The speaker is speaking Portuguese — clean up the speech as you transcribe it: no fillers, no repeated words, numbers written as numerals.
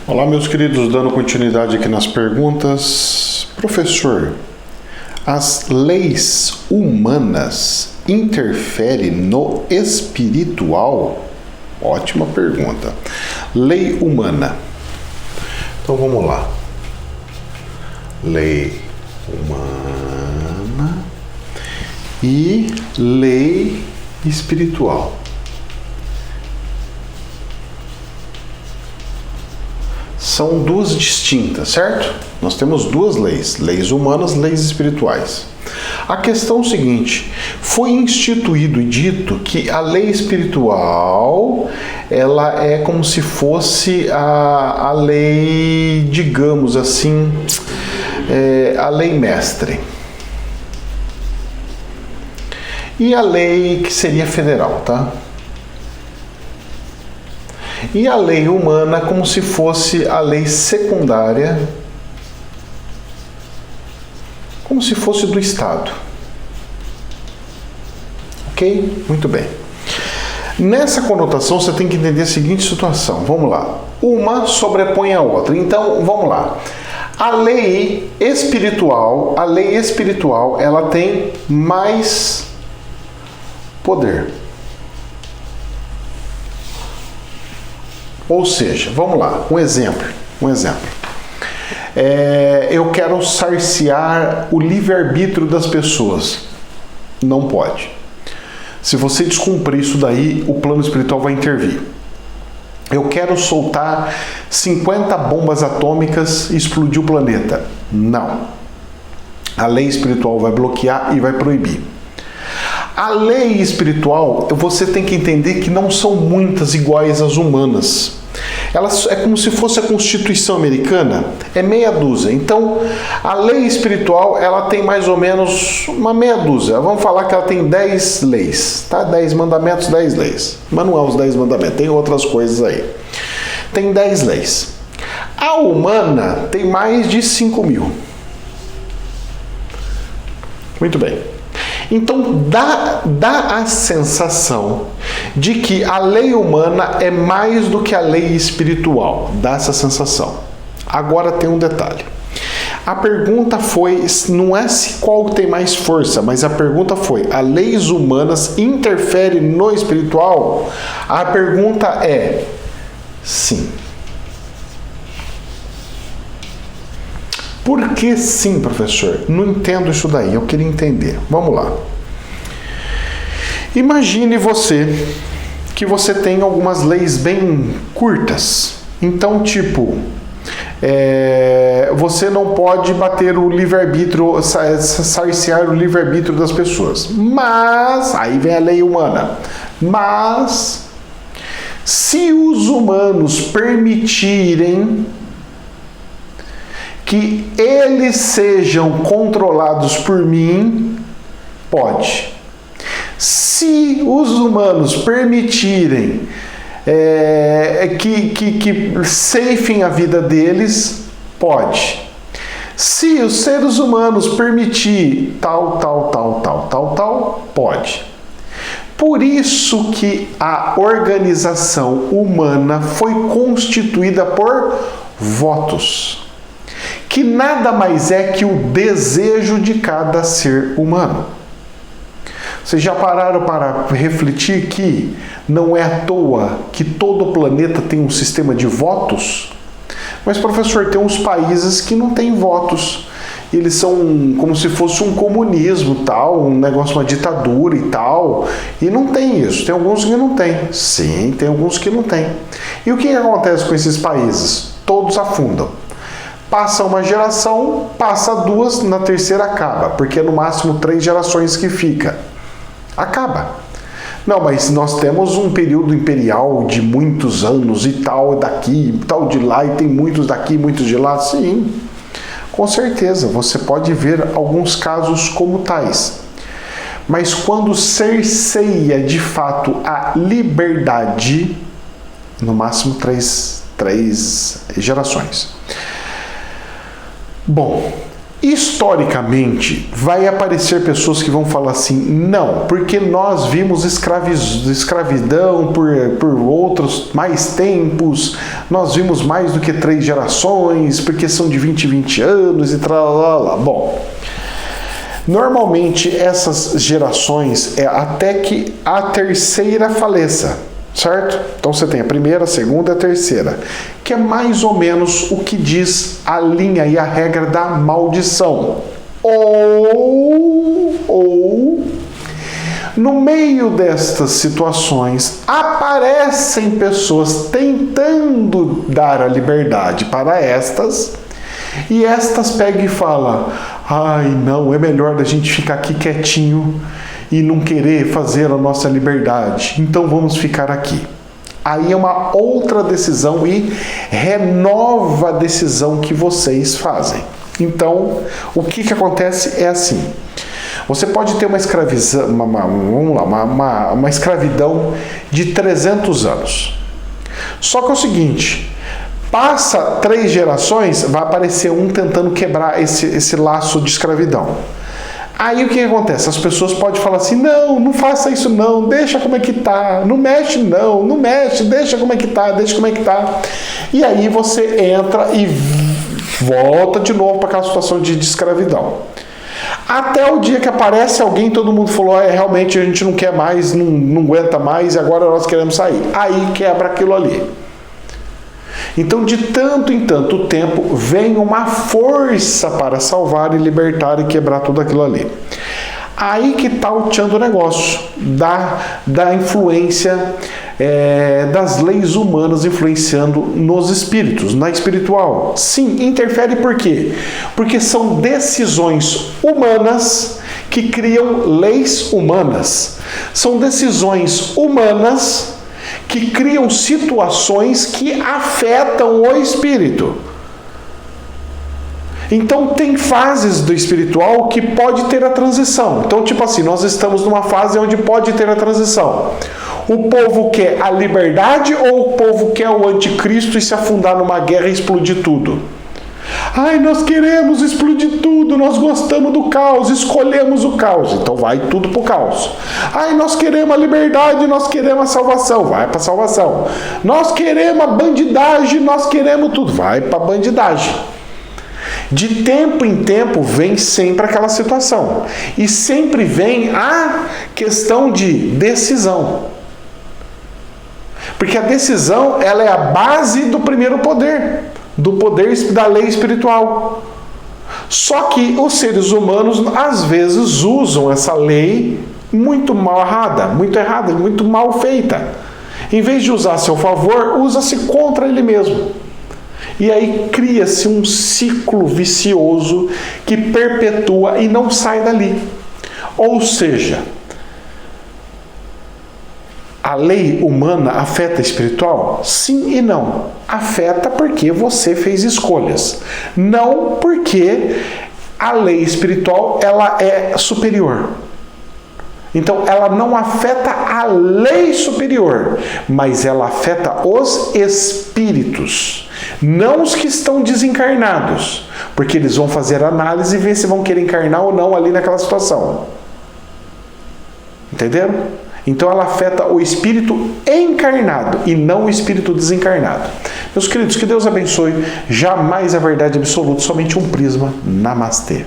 Olá, meus queridos, dando continuidade aqui nas perguntas. Professor, as leis humanas interferem no espiritual? Ótima pergunta. Lei humana. Então vamos lá. Lei humana e lei espiritual. São duas distintas, certo? Nós temos duas leis, leis humanas, leis espirituais. A questão é o seguinte: foi instituído e dito que a lei espiritual, ela é como se fosse a lei, digamos assim, a lei mestre. E a lei que seria federal, tá? E a lei humana como se fosse a lei secundária, como se fosse do Estado. Ok? Muito bem. Nessa conotação você tem que entender a seguinte situação. Vamos lá. Uma sobrepõe a outra. Então, vamos lá. A lei espiritual, ela tem mais poder. Ou seja, vamos lá, um exemplo. Eu quero cercear o livre-arbítrio das pessoas. Não pode. Se você descumprir isso daí, o plano espiritual vai intervir. Eu quero soltar 50 bombas atômicas e explodir o planeta. Não. A lei espiritual vai bloquear e vai proibir. A lei espiritual, você tem que entender que não são muitas iguais às humanas. Elas é como se fosse a Constituição americana, é meia dúzia. Então, a lei espiritual, ela tem mais ou menos uma meia dúzia. Vamos falar que ela tem 10 leis, tá? 10 mandamentos, 10 leis. Mas não é os 10 mandamentos, tem outras coisas aí. Tem 10 leis. A humana tem mais de 5.000. Muito bem. Então, dá a sensação de que a lei humana é mais do que a lei espiritual. Dá essa sensação. Agora tem um detalhe. A pergunta foi, não é se qual tem mais força, mas a pergunta foi, as leis humanas interferem no espiritual? A pergunta é, sim. Por que sim, professor? Não entendo isso daí, eu queria entender. Vamos lá. Imagine que você tem algumas leis bem curtas. Então, tipo, você não pode bater o livre-arbítrio, cercear o livre-arbítrio das pessoas. Mas, aí vem a lei humana. Mas, se os humanos permitirem que eles sejam controlados por mim, pode. Se os humanos permitirem que ceifem a vida deles, pode. Se os seres humanos permitir tal, pode. Por isso que a organização humana foi constituída por votos, que nada mais é que o desejo de cada ser humano. Vocês já pararam para refletir que não é à toa que todo o planeta tem um sistema de votos? Mas, professor, tem uns países que não têm votos. Eles são como se fosse um comunismo, tal, um negócio, uma ditadura e tal. E não tem isso. Tem alguns que não tem. Sim, tem alguns que não tem. E o que acontece com esses países? Todos afundam. Passa uma geração, passa duas, na terceira acaba, porque é no máximo 3 gerações que fica. Acaba. Não, mas nós temos um período imperial de muitos anos e tal daqui, tal de lá, e tem muitos daqui, muitos de lá. Sim, com certeza, você pode ver alguns casos como tais. Mas quando cerceia de fato a liberdade, no máximo 3 gerações. Bom, Historicamente, vai aparecer pessoas que vão falar assim, não, porque nós vimos escravidão por outros mais tempos, nós vimos mais do que 3 gerações, porque são de 20 anos e tralala. Bom, normalmente essas gerações é até que a terceira faleça, certo? Então você tem a primeira, a segunda e a terceira, que é mais ou menos o que diz a linha e a regra da maldição. Ou no meio destas situações aparecem pessoas tentando dar a liberdade para estas, e estas pegam e falam, ai não, é melhor da gente ficar aqui quietinho e não querer fazer a nossa liberdade, então vamos ficar aqui. Aí é uma outra decisão e renova a decisão que vocês fazem. Então, o que acontece é assim, você pode ter uma escravidão de 300 anos. Só que é o seguinte, passa 3 gerações, vai aparecer um tentando quebrar esse laço de escravidão. Aí o que acontece? As pessoas podem falar assim, não faça isso não, deixa como é que tá, não mexe não mexe, deixa como é que tá, deixa como é que tá. E aí você entra e volta de novo para aquela situação de escravidão. Até o dia que aparece alguém, todo mundo falou, realmente a gente não quer mais, não aguenta mais, e agora nós queremos sair. Aí quebra aquilo ali. Então, de tanto em tanto tempo, vem uma força para salvar e libertar e quebrar tudo aquilo ali. Aí que está o tchan do negócio, da influência das leis humanas influenciando nos espíritos, na espiritual. Sim, interfere por quê? Porque são decisões humanas que criam leis humanas. São decisões humanas que criam situações que afetam o espírito. Então tem fases do espiritual que pode ter a transição. Então, tipo assim, nós estamos numa fase onde pode ter a transição. O povo quer a liberdade ou o povo quer o anticristo e se afundar numa guerra e explodir tudo? Ai, nós queremos explodir tudo, nós gostamos do caos, escolhemos o caos, então vai tudo pro caos. Ai, nós queremos a liberdade, nós queremos a salvação, vai pra salvação. Nós queremos a bandidagem, nós queremos tudo, vai pra bandidagem. De tempo em tempo vem sempre aquela situação. E sempre vem a questão de decisão. Porque a decisão, ela é a base do primeiro poder. Do poder da lei espiritual. Só que os seres humanos, às vezes, usam essa lei muito mal errada, muito mal feita. Em vez de usar a seu favor, usa-se contra ele mesmo. E aí cria-se um ciclo vicioso que perpetua e não sai dali. Ou seja, a lei humana afeta a espiritual? Sim e não. Afeta porque você fez escolhas. Não porque a lei espiritual ela é superior. Então, ela não afeta a lei superior, mas ela afeta os espíritos, não os que estão desencarnados, porque eles vão fazer análise e ver se vão querer encarnar ou não ali naquela situação. Entenderam? Então, ela afeta o espírito encarnado e não o espírito desencarnado. Meus queridos, que Deus abençoe. Jamais a verdade absoluta, somente um prisma. Namastê.